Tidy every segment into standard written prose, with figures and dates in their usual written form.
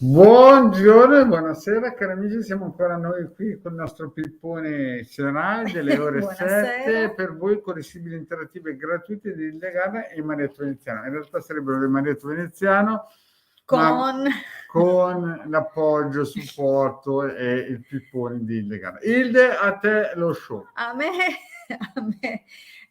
Buongiorno e buonasera cari amici, siamo ancora noi qui con il nostro pippone serale delle ore 7 Buonasera. per voi con residibili interattive gratuite di Illegana e Marietto Veneziano. In realtà sarebbero le Marietto Veneziano, ma con l'appoggio, supporto e il pippone di Illegana. Ilde, a te lo show. A me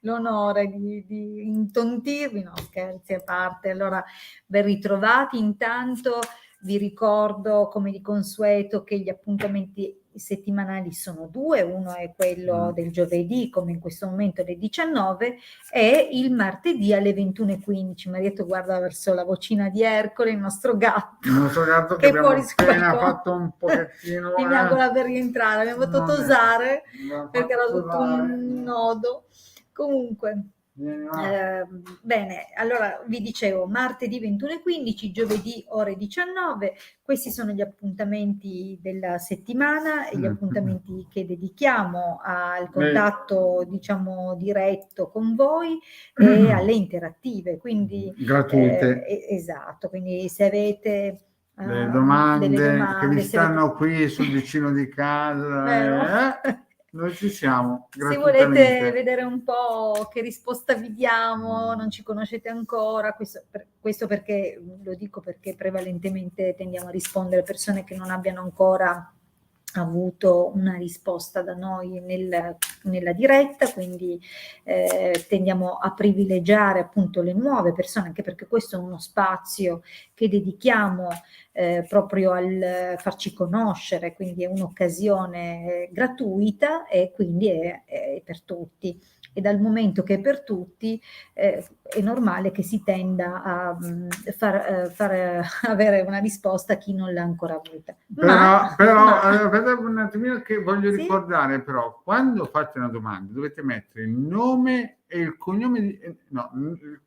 l'onore di intontirvi, no scherzi a parte. Allora, ben ritrovati. Intanto vi ricordo, come di consueto, che gli appuntamenti settimanali sono due. Uno è quello del giovedì, come in questo momento alle 19, e il martedì alle 21:15. Marietto guarda verso la vocina di Ercole, il nostro gatto. Il nostro gatto che abbiamo appena fatto un pochettino. Mi augura per rientrare, abbiamo fatto tosare perché era tutto un nodo. Comunque, bene, allora vi dicevo, martedì 21:15, giovedì ore 19, questi sono gli appuntamenti della settimana e gli appuntamenti che dedichiamo al contatto, diciamo, diretto con voi e alle interattive, quindi gratuite. Esatto, quindi se avete delle domande che vi se stanno qui sul vicino di casa, noi ci siamo se volete gratuitamente. vedere un po' che risposta vi diamo, non ci conoscete ancora, questo perché lo dico, perché prevalentemente tendiamo a rispondere a persone che non abbiano ancora avuto una risposta da noi nella diretta, quindi tendiamo a privilegiare appunto le nuove persone, anche perché questo è uno spazio che dedichiamo proprio al farci conoscere, quindi è un'occasione gratuita e quindi è per tutti. E dal momento che è per tutti è normale che si tenda a far avere una risposta a chi non l'ha ancora avuta. Però un attimino che voglio Sì? ricordare, però, quando fate una domanda dovete mettere il nome e il cognome il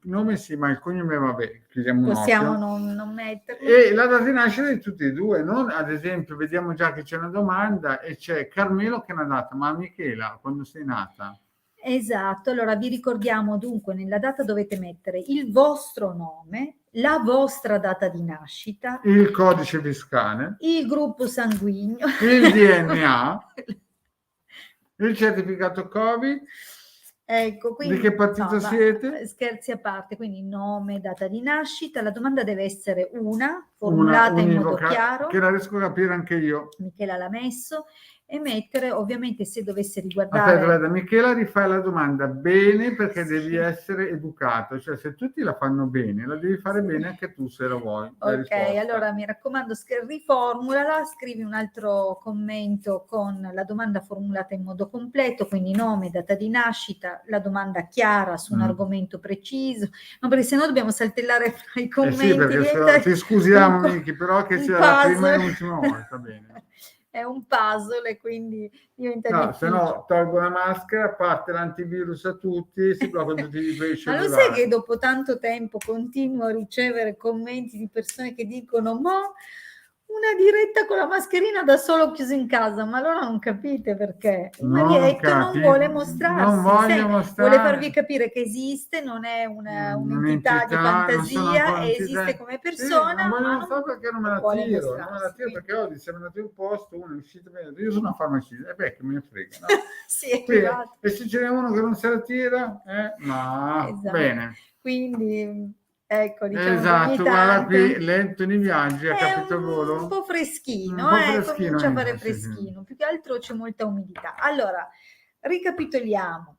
nome sì, ma il cognome vabbè, chiudiamo un Possiamo occhio. non metterlo. E la data di nascita di tutti e due, non ad esempio, vediamo già che c'è una domanda e c'è Carmelo che è una data, ma Michela, quando sei nata? Esatto, allora vi ricordiamo dunque nella data dovete mettere il vostro nome, la vostra data di nascita, il codice fiscale, il gruppo sanguigno, il DNA, il certificato Covid. Ecco, quindi, di che partito siete? Scherzi a parte, quindi nome, data di nascita, la domanda deve essere una, formulata in modo chiaro, che la riesco a capire anche io. Michela l'ha messo, e mettere, ovviamente, se dovesse riguardare... Aspetta, Michela, rifai la domanda bene, perché devi essere educato, cioè se tutti la fanno bene, la devi fare bene anche tu se la vuoi. Ok, allora mi raccomando, riformulala, scrivi un altro commento con la domanda formulata in modo completo, quindi nome, data di nascita, la domanda chiara su un argomento preciso, no, perché sennò dobbiamo saltellare fra i commenti. Sì, perché ti scusiamo, Miki, però che sia la prima e l'ultima volta, bene. È un puzzle e quindi diventa difficile. Se no tolgo la maschera, parte l'antivirus a tutti, si bloccano tutti i cellulari. Ma lo sai che dopo tanto tempo continuo a ricevere commenti di persone che dicono: ma una diretta con la mascherina da solo chiuso in casa, ma allora non capite perché Marietto non vuole mostrarsi, vuole farvi capire che esiste, non è un'entità di fantasia, esiste come persona, non voglio ma mostrare perché non me la tiro, perché oggi siamo andati in un posto, uno è uscito, io sono una farmacista, e beh, che me ne frega, no? Sì, è arrivato. E se ce n'è uno che non se la tira, ma Esatto. bene. Quindi ecco, diciamo, esatto, guarda qui, lento nei viaggi, ha capito il volo? Un po' freschino, comincia a fare freschino, più che altro c'è molta umidità. Allora, ricapitoliamo.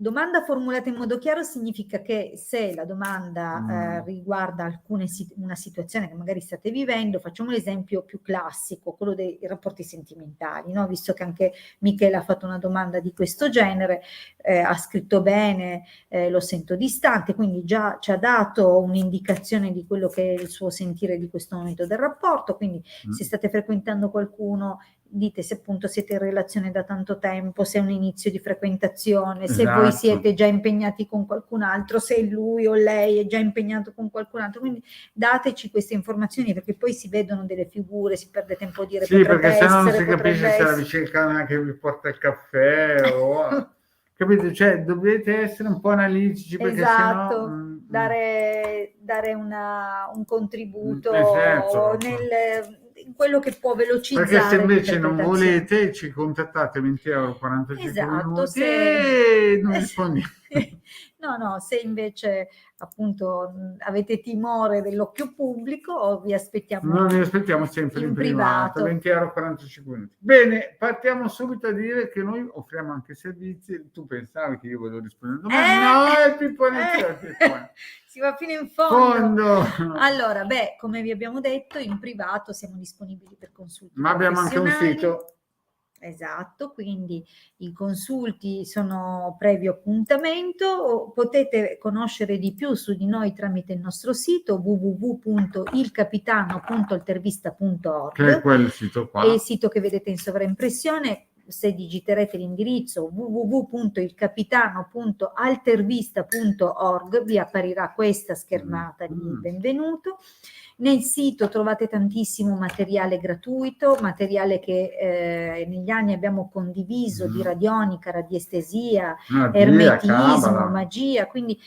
Domanda formulata in modo chiaro significa che se la domanda riguarda una situazione che magari state vivendo, facciamo l'esempio più classico, quello dei rapporti sentimentali, no? Visto che anche Michela ha fatto una domanda di questo genere, ha scritto bene, lo sento distante, quindi già ci ha dato un'indicazione di quello che è il suo sentire di questo momento del rapporto, quindi se state frequentando qualcuno, dite se appunto siete in relazione da tanto tempo, se è un inizio di frequentazione, se voi siete già impegnati con qualcun altro, se lui o lei è già impegnato con qualcun altro, quindi dateci queste informazioni, perché poi si vedono delle figure, si perde tempo a dire perché se no non si capisce se la vicina che vi porta il caffè o... capite? Cioè dovete essere un po' analitici, perché sennò dare un contributo certo. in quello che può velocizzare. Perché se invece non volete, ci contattate 20 € 45 esatto, minuti e non rispondiamo. No, se invece appunto avete timore dell'occhio pubblico, o vi aspettiamo. Noi vi aspettiamo sempre in privato. 20 € 45 minuti. Bene, partiamo subito a dire che noi offriamo anche servizi. Tu pensavi che io volevo rispondere domani? No, è il pippone. Si va fino in fondo. Allora, come vi abbiamo detto, in privato siamo disponibili per consulti. Ma abbiamo anche un sito. Esatto, quindi i consulti sono previo appuntamento. Potete conoscere di più su di noi tramite il nostro sito www.ilcapitano.altervista.org, che è quel sito qua. È il sito che vedete in sovraimpressione. Se digiterete l'indirizzo www.ilcapitano.altervista.org vi apparirà questa schermata di benvenuto. Nel sito trovate tantissimo materiale gratuito, materiale che negli anni abbiamo condiviso di radionica, radiestesia, ermetismo, magia, quindi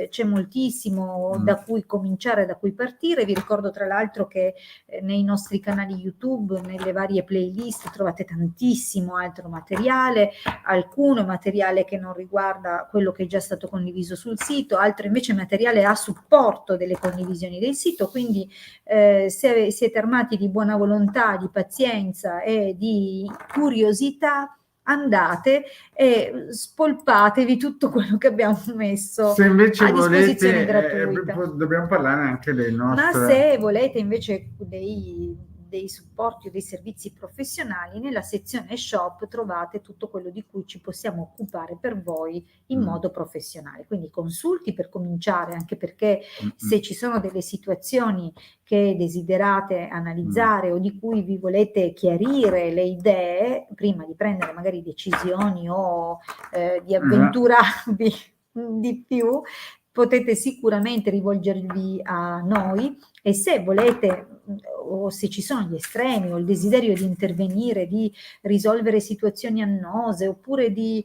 c'è moltissimo da cui cominciare, da cui partire. Vi ricordo tra l'altro che nei nostri canali YouTube, nelle varie playlist trovate tantissimo altro materiale, alcune materiale che non riguarda quello che è già stato condiviso sul sito, altro invece materiale a supporto delle condivisioni del sito, quindi se siete armati di buona volontà, di pazienza e di curiosità, andate e spolpatevi tutto quello che abbiamo messo se invece a disposizione gratuita. Dobbiamo parlare anche dei nostri. Ma se volete invece dei supporti o dei servizi professionali, nella sezione shop trovate tutto quello di cui ci possiamo occupare per voi in modo professionale. Quindi consulti per cominciare, anche perché se ci sono delle situazioni che desiderate analizzare o di cui vi volete chiarire le idee prima di prendere magari decisioni o di avventurarvi di più, potete sicuramente rivolgervi a noi. E se volete, o se ci sono gli estremi o il desiderio di intervenire, di risolvere situazioni annose oppure di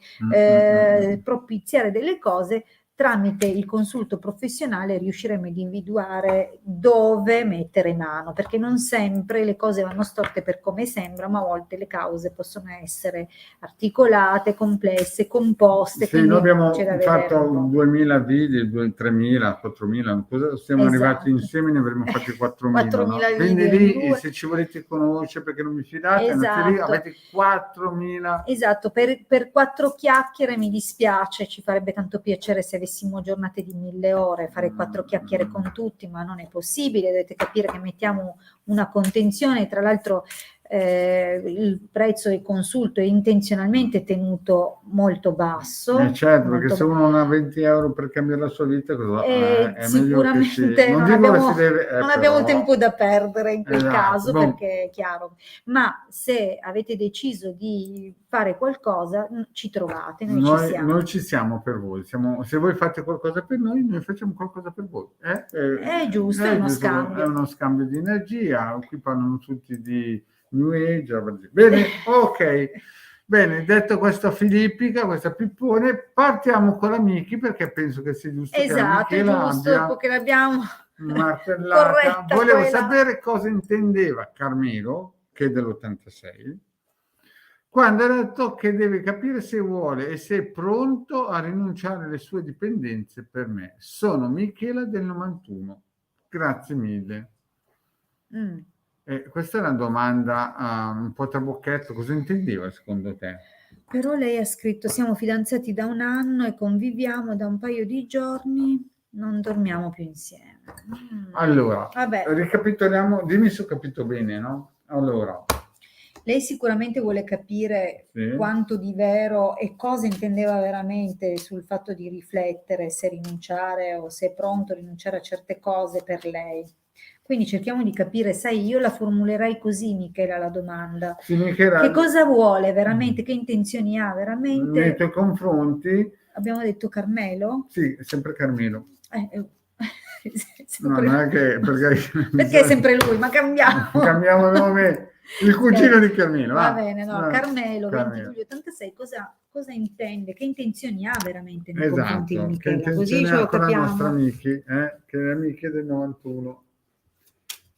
propiziare delle cose, tramite il consulto professionale riusciremo ad individuare dove mettere mano, perché non sempre le cose vanno storte per come sembra, ma a volte le cause possono essere articolate, complesse, composte. Sì, noi abbiamo fatto 2000 video, 3000, 4000, siamo arrivati insieme, ne avremo fatti 4000. No? Quindi lì, se ci volete conoscere perché non vi fidate, andate lì, avete 4000. Esatto, per 4 chiacchiere mi dispiace, ci farebbe tanto piacere se avessimo giornate di 1000 ore, fare 4 chiacchiere con tutti, ma non è possibile. Dovete capire che mettiamo una contenzione, tra l'altro il prezzo del consulto è intenzionalmente tenuto molto basso. Certo, perché se uno non ha 20 € per cambiare la sua vita, è sicuramente non abbiamo tempo da perdere in quel caso, perché è chiaro. Ma se avete deciso di fare qualcosa, ci trovate, noi ci siamo per voi. Se voi fate qualcosa per noi facciamo qualcosa per voi. È giusto, è uno scambio. È uno scambio di energia. Qui parlano tutti di New Age. Bene, ok. Bene, detto questa filippica, questa pippone, partiamo con la Miki, perché penso che sia giusto che l'abbiamo martellata. Volevo sapere cosa intendeva Carmelo, che è dell'86, quando ha detto che deve capire se vuole e se è pronto a rinunciare alle sue dipendenze per me. Sono Michela del 91. Grazie mille. Questa è una domanda un po' trabocchetto. Cosa intendeva secondo te? Però lei ha scritto: siamo fidanzati da 1 anno e conviviamo da un paio di giorni, non dormiamo più insieme. Allora, ricapitoliamo, dimmi se ho capito bene, no? Allora, lei sicuramente vuole capire quanto di vero e cosa intendeva veramente sul fatto di riflettere se rinunciare o se è pronto a rinunciare a certe cose per lei. Quindi cerchiamo di capire, sai, io la formulerei così, Michela, la domanda. Sì, Michela, che cosa vuole veramente, che intenzioni ha veramente? Nei tuoi confronti. Abbiamo detto Carmelo? Sì, sempre Carmelo. Sempre non è che perché è sempre lui, ma cambiamo. Cambiamo nome. Il cugino di Carmelo. Va bene, no, Carmelo, 20 luglio 86, cosa intende? Che intenzioni ha veramente nei confronti di Michela? Che Così intenzioni ce lo ha con la capiamo. nostra Miki, che è amica del 91.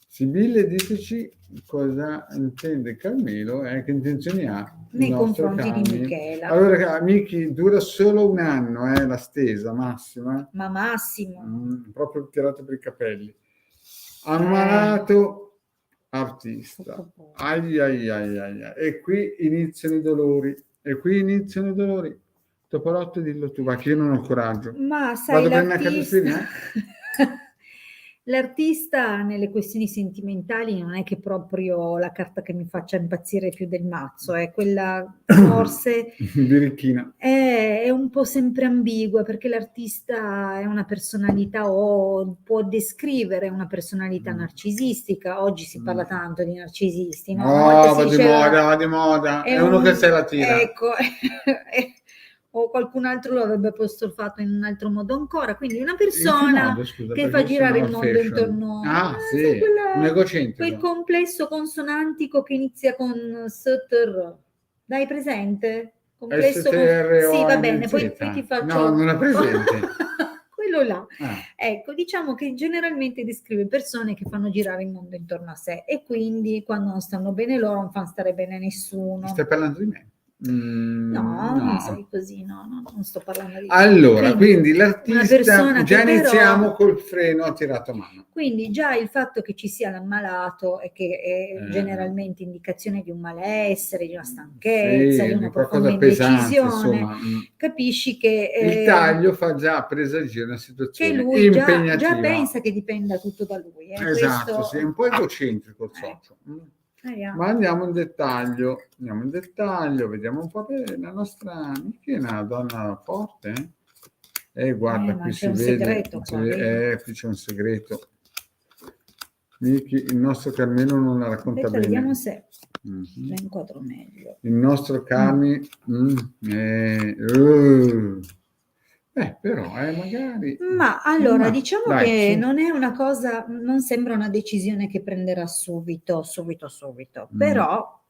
Sibille, diteci cosa intende Carmelo e che intenzioni ha nei confronti di Michela. Allora, Miki dura solo un anno, la stesa massima. Ma massimo. Proprio tirato per i capelli. Ammalato artista. Ai. E qui iniziano i dolori. Topolotto, dillo tu, va che io non ho coraggio. Ma sai, vado a prendere l'artista nelle questioni sentimentali non è che proprio la carta che mi faccia impazzire più del mazzo, è quella forse è un po' sempre ambigua, perché l'artista è una personalità o può descrivere una personalità narcisistica. Oggi si parla tanto di narcisisti, no? Va di moda, è uno che se la tira. Ecco, o qualcun altro lo avrebbe apostrofato in un altro modo ancora, quindi una persona che fa girare il mondo intorno un egocentrico. Quel complesso consonantico che inizia con STR, dai presente? Complesso sì, va bene, poi ti faccio... No, non è presente. Quello là. Ecco, diciamo che generalmente descrive persone che fanno girare il mondo intorno a sé e quindi quando non stanno bene loro non fanno stare bene nessuno. Stai parlando di me? No, non sei così, no, non sto parlando di allora, quindi l'artista già iniziamo col freno a tirato a mano. Quindi già il fatto che ci sia l'ammalato e che è generalmente indicazione di un malessere, di una stanchezza, di una profonda indecisione, capisci che il taglio fa già presagire una situazione che lui impegnativa. Già pensa che dipenda tutto da lui. Esatto, questo... sì, è un po' egocentrico il socio. Ma andiamo in dettaglio, vediamo un po' la nostra amica, è una donna forte, guarda, qui si vede, qui c'è un segreto. Miki, il nostro Carmelo non la racconta bene. Vediamo se la inquadro meglio. Il nostro Cami, però magari... Ma allora, diciamo che non è una cosa, non sembra una decisione che prenderà subito, però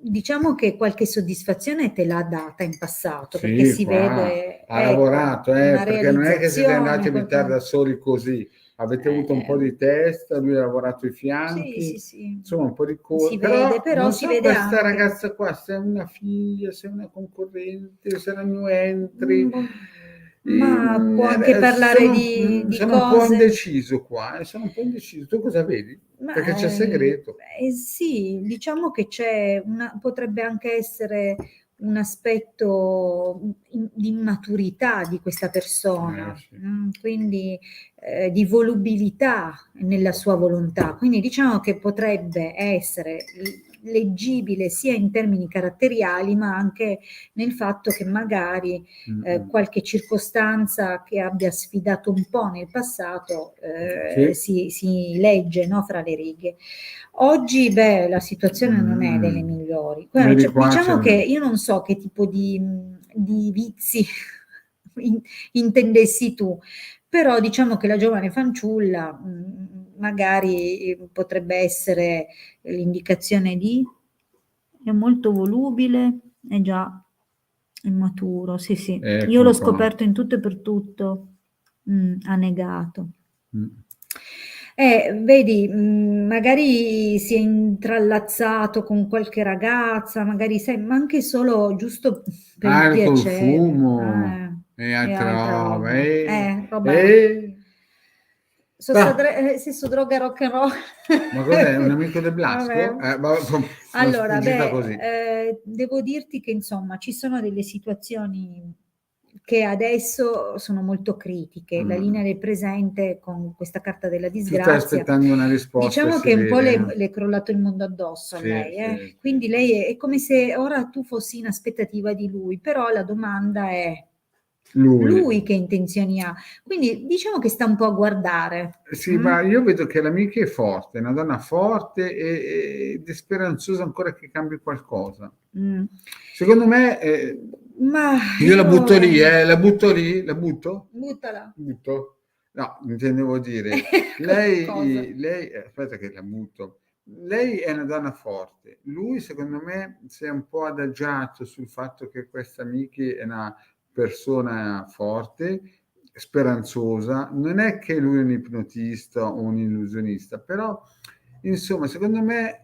diciamo che qualche soddisfazione te l'ha data in passato, perché si vede... Ha lavorato, perché non è che siete andati a abitare da soli così. Avete avuto un po' di testa, lui ha lavorato i fianchi, sì. Insomma un po' di cose. Però si vede questa anche. Ragazza qua, se è una figlia, se è una concorrente, se è una new entry. Ma può anche parlare di sono cose. Un po' indeciso qua, sono un po' indeciso. Tu cosa vedi? Perché c'è segreto. Sì, diciamo che potrebbe anche essere un aspetto di immaturità di questa persona, quindi di volubilità nella sua volontà, quindi diciamo che potrebbe essere leggibile sia in termini caratteriali ma anche nel fatto che magari qualche circostanza che abbia sfidato un po' nel passato si legge, no, fra le righe. Oggi la situazione non è delle migliori. Diciamo che io non so che tipo di vizi intendessi tu, però diciamo che la giovane fanciulla magari potrebbe essere l'indicazione di è molto volubile, è già immaturo, sì. Io l'ho scoperto in tutto e per tutto, ha negato. Vedi, magari si è intrallazzato con qualche ragazza, magari sai, ma anche solo giusto per il piacere. Fumo e altra roba. Sesso, droga, rock and roll. Ma cos'è? Un amico del Blasco? Allora, devo dirti che insomma ci sono delle situazioni che adesso sono molto critiche. La linea del presente con questa carta della disgrazia. Tu stai aspettando una risposta. Diciamo che un po' le è crollato il mondo addosso a lei. Quindi lei è come se ora tu fossi in aspettativa di lui, però la domanda è lui che intenzioni ha, quindi diciamo che sta un po' a guardare. Ma io vedo che l'amica è forte, è una donna forte ed è speranzosa ancora che cambi qualcosa. Secondo me io la butto lì, la butto? Buttala. No, intendevo dire lei aspetta che la butto. lei è una donna forte, lui secondo me si è un po' adagiato sul fatto che questa Miki è una persona forte, speranzosa, non è che lui è un ipnotista o un illusionista, però insomma secondo me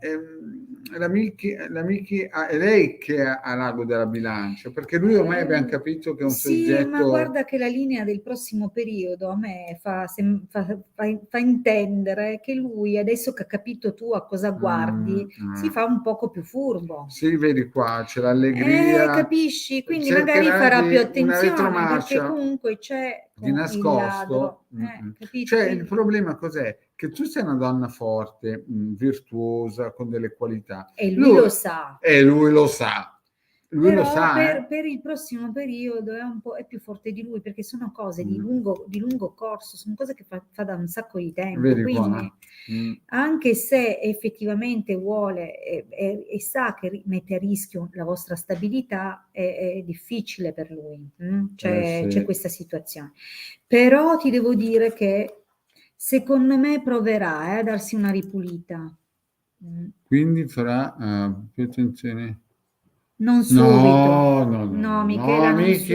la Miki è lei che ha l'ago della bilancia, perché lui ormai abbiamo capito che è un soggetto... ma guarda che la linea del prossimo periodo a me fa intendere che lui, adesso che ha capito tu a cosa guardi, si fa un poco più furbo. Sì, vedi qua, c'è l'allegria. Capisci? Quindi magari farà più attenzione, perché comunque c'è di nascosto. Capito? Cioè, il problema cos'è? Che tu sei una donna forte, virtuosa, con delle qualità. E lui lo sa. E lui lo sa. Lui però lo sa, per il prossimo periodo è più forte di lui, perché sono cose di lungo corso, sono cose che fa da un sacco di tempo. Vedi quindi anche se effettivamente vuole e sa che mette a rischio la vostra stabilità, è difficile per lui. C'è questa situazione. Però ti devo dire che secondo me proverà a darsi una ripulita. Quindi farà più attenzione. Non subito. No, Michela,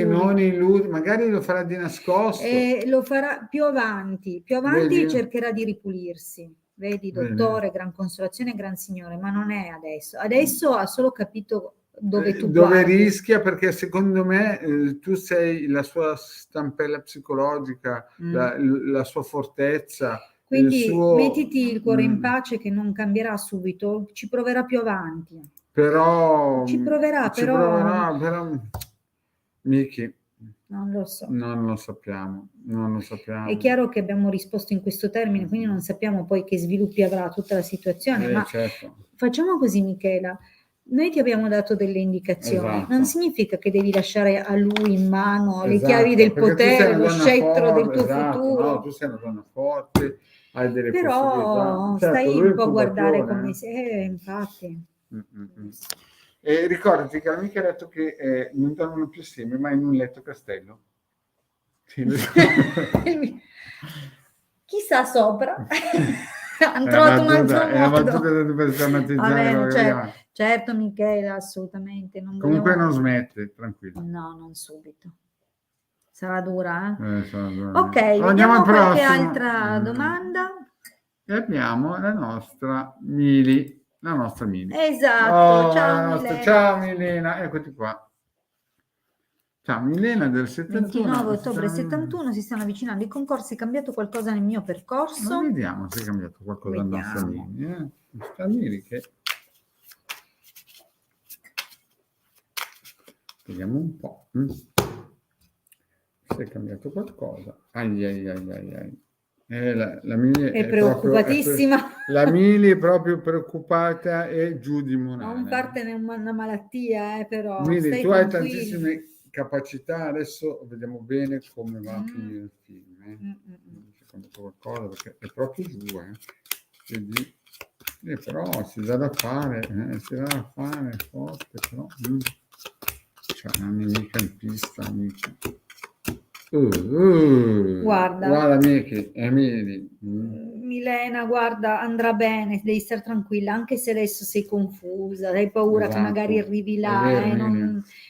non illudi, magari lo farà di nascosto. Lo farà più avanti Vedi? Cercherà di ripulirsi. Vedi, dottore, gran consolazione, gran signore, ma non è adesso. Adesso ha solo capito dove tu dove guardi. Rischia, perché secondo me tu sei la sua stampella psicologica, la sua fortezza. Quindi mettiti il cuore in pace, che non cambierà subito, ci proverà più avanti. Però ci proverà, però Miki, non lo so. Non lo sappiamo. È chiaro che abbiamo risposto in questo termine, quindi non sappiamo poi che sviluppi avrà tutta la situazione, ma certo. Facciamo così, Michela. Noi ti abbiamo dato delle indicazioni, esatto. Non significa che devi lasciare a lui in mano le chiavi del potere, lo scettro del tuo futuro. No, tu sei una donna forte, hai delle possibilità. Stai un po' a guardare come sei, infatti. E ricordati che l'amica ha detto che non dormono più assieme, ma in un letto castello. Chissà sopra. Hanno trovato un altro modo. È una battuta per drammatizzare. Certo, Michela, assolutamente. Comunque non smette, tranquillo. No, non subito. Sarà dura, sarà dura. Ok, vediamo a qualche altra domanda. E abbiamo la nostra Mili. Esatto, ciao Milena. Ciao Milena, eccoti qua. Ciao Milena del 71. 29 ottobre 71, si stanno avvicinando i concorsi. È cambiato qualcosa nel mio percorso? Ma vediamo se è cambiato qualcosa nella nostra Mili. Sta Mili che... Vediamo un po'. Se è cambiato qualcosa. Ai. La Mili è preoccupatissima. La Mili è proprio preoccupata e giù di monale. Non parte una malattia, però. Mili, tu hai tantissime capacità, adesso vediamo bene come va a finire il film. C'è cambiato qualcosa perché è proprio giù. Quindi, però si dà da fare, forte, però. C'è una nemica in pista, amica. Guarda Miki, Emily. Milena, guarda, andrà bene, devi stare tranquilla, anche se adesso sei confusa, hai paura che magari arrivi là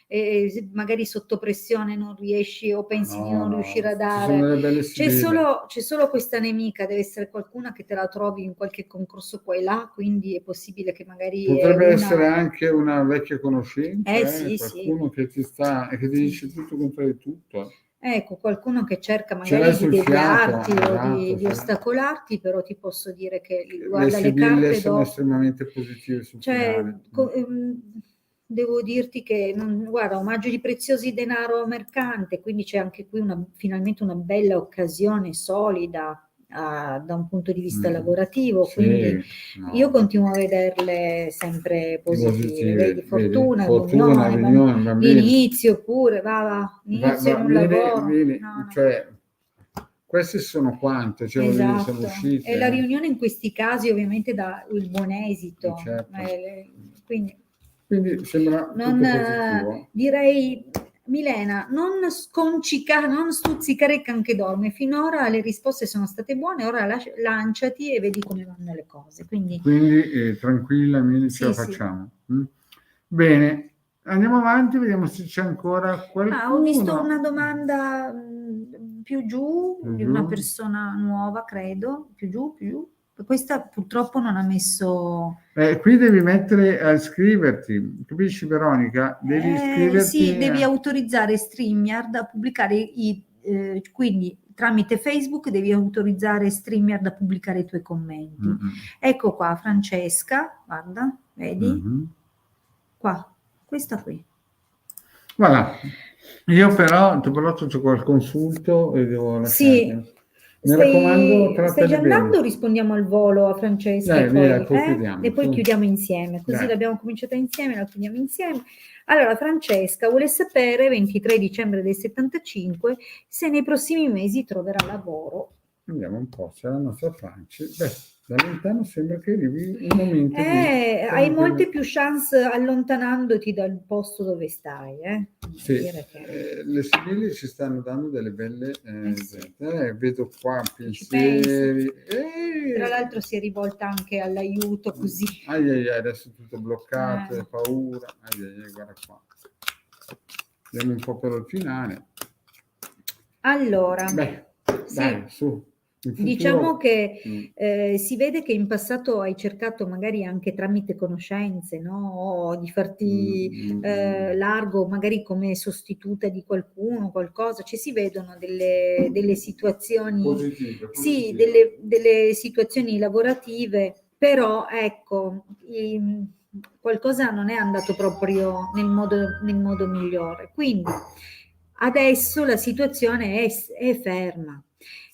e magari sotto pressione non riesci o pensi di non riuscire a dare. C'è solo questa nemica, deve essere qualcuna che te la trovi in qualche concorso qua e là, quindi è possibile che magari... Potrebbe essere anche una vecchia conoscenza, qualcuno che ti sta e che ti dice tutto contro tutto. Ecco, qualcuno che cerca magari di deviarti o di ostacolarti, però ti posso dire che guarda le carte sono estremamente positive sul finale. Devo dirti che, guarda, omaggio di preziosi denaro mercante, quindi c'è anche qui finalmente una bella occasione solida da un punto di vista lavorativo, quindi io continuo a vederle sempre positive, vedi, fortuna, riunione, l'inizio pure, l'inizio in un lavoro. Cioè, queste sono quante, sono uscite. E la riunione in questi casi ovviamente dà il buon esito, certo. quindi sembra tutto positivo. Direi Milena, non stuzzicare il can che dorme. Finora le risposte sono state buone, ora lanciati e vedi come vanno le cose. Quindi tranquilla, Mili, ce la sì. facciamo. Bene, andiamo avanti, vediamo se c'è ancora qualcuno. Ho visto una domanda più giù di una persona nuova, credo. Più giù. Questa purtroppo non ha messo... qui devi mettere a iscriverti, capisci Veronica? Devi iscriverti. Sì, devi autorizzare StreamYard a pubblicare quindi tramite Facebook devi autorizzare StreamYard a pubblicare i tuoi commenti. Ecco qua, Francesca, guarda, vedi? Qua, questa qui. Voilà. Io però c'ho quel consulto e devo lasciare. Sì. Mi raccomando, stai già andando? Rispondiamo al volo a Francesca e poi chiudiamo insieme, così l'abbiamo cominciata insieme, la chiudiamo insieme. Allora, Francesca vuole sapere, 23 dicembre del 75, se nei prossimi mesi troverà lavoro. Andiamo un po', c'è la nostra Franci. Da lontano sembra che arrivi un momento hai molte più chance allontanandoti dal posto dove stai. Sì, le Sibille ci stanno dando delle belle vedo qua pensieri. Tra l'altro si è rivolta anche all'aiuto, così. Adesso è tutto bloccato, paura. Guarda qua. Andiamo un po' per il finale. Allora. Dai, su. Diciamo che si vede che in passato hai cercato magari anche tramite conoscenze, no? Di farti largo magari come sostituta di qualcuno, qualcosa, si vedono delle situazioni positive. Sì, delle situazioni lavorative, però ecco, qualcosa non è andato proprio nel modo migliore, quindi adesso la situazione è ferma.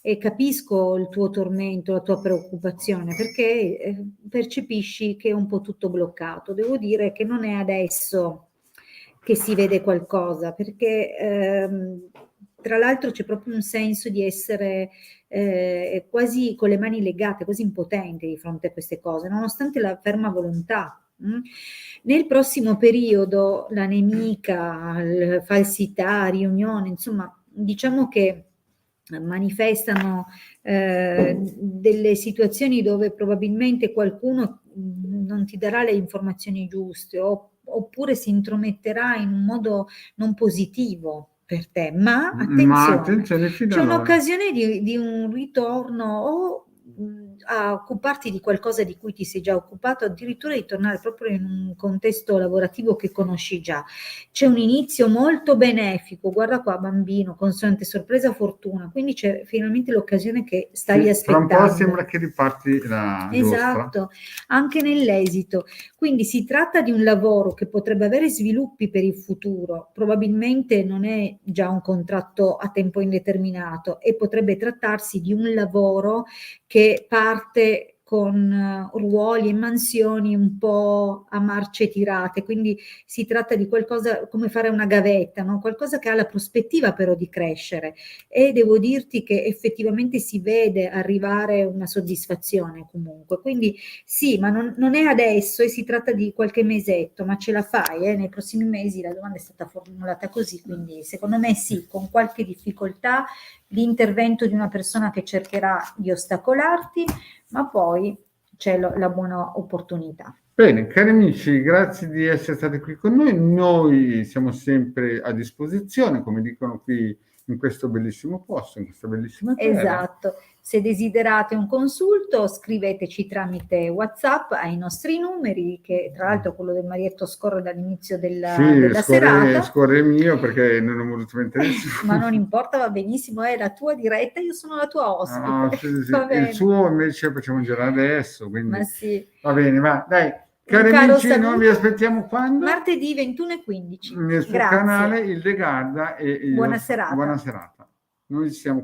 E capisco il tuo tormento, la tua preoccupazione, perché percepisci che è un po' tutto bloccato. Devo dire che non è adesso che si vede qualcosa, perché tra l'altro c'è proprio un senso di essere quasi con le mani legate, quasi impotente di fronte a queste cose, nonostante la ferma volontà. Nel prossimo periodo la nemica, la falsità, riunione, insomma, diciamo che manifestano delle situazioni dove probabilmente qualcuno non ti darà le informazioni giuste oppure si intrometterà in un modo non positivo per te, ma attenzione, c'è un'occasione di un ritorno o a occuparti di qualcosa di cui ti sei già occupato, addirittura di tornare proprio in un contesto lavorativo che conosci già. C'è un inizio molto benefico, guarda qua bambino, consonante sorpresa fortuna, quindi c'è finalmente l'occasione che stai aspettando. Tra un po' sembra che riparti la esatto, anche nell'esito. Quindi si tratta di un lavoro che potrebbe avere sviluppi per il futuro, probabilmente non è già un contratto a tempo indeterminato e potrebbe trattarsi di un lavoro che parte con ruoli e mansioni un po' a marce tirate, quindi si tratta di qualcosa come fare una gavetta, no? Qualcosa che ha la prospettiva però di crescere, e devo dirti che effettivamente si vede arrivare una soddisfazione comunque, quindi sì, ma non è adesso e si tratta di qualche mesetto, ma ce la fai, nei prossimi mesi. La domanda è stata formulata così, quindi secondo me sì, con qualche difficoltà, l'intervento di una persona che cercherà di ostacolarti, ma poi c'è la buona opportunità. Bene, cari amici, grazie di essere stati qui con noi. Noi siamo sempre a disposizione, come dicono qui in questo bellissimo posto, in questa bellissima terra. Esatto. Se desiderate un consulto, scriveteci tramite WhatsApp ai nostri numeri, che tra l'altro quello del Marietto scorre dall'inizio della serata. Scorre il mio perché non ho voluto mettere nessuno. Ma non importa, va benissimo, è la tua diretta, io sono la tua ospite. Sì. Il suo invece facciamo girare adesso, quindi ma sì. Va bene, va, dai. Cari amici, saluto. Noi vi aspettiamo quando? Martedì 21:15. Nel suo canale Il De Garda e buona serata. Buona serata. Noi siamo qui.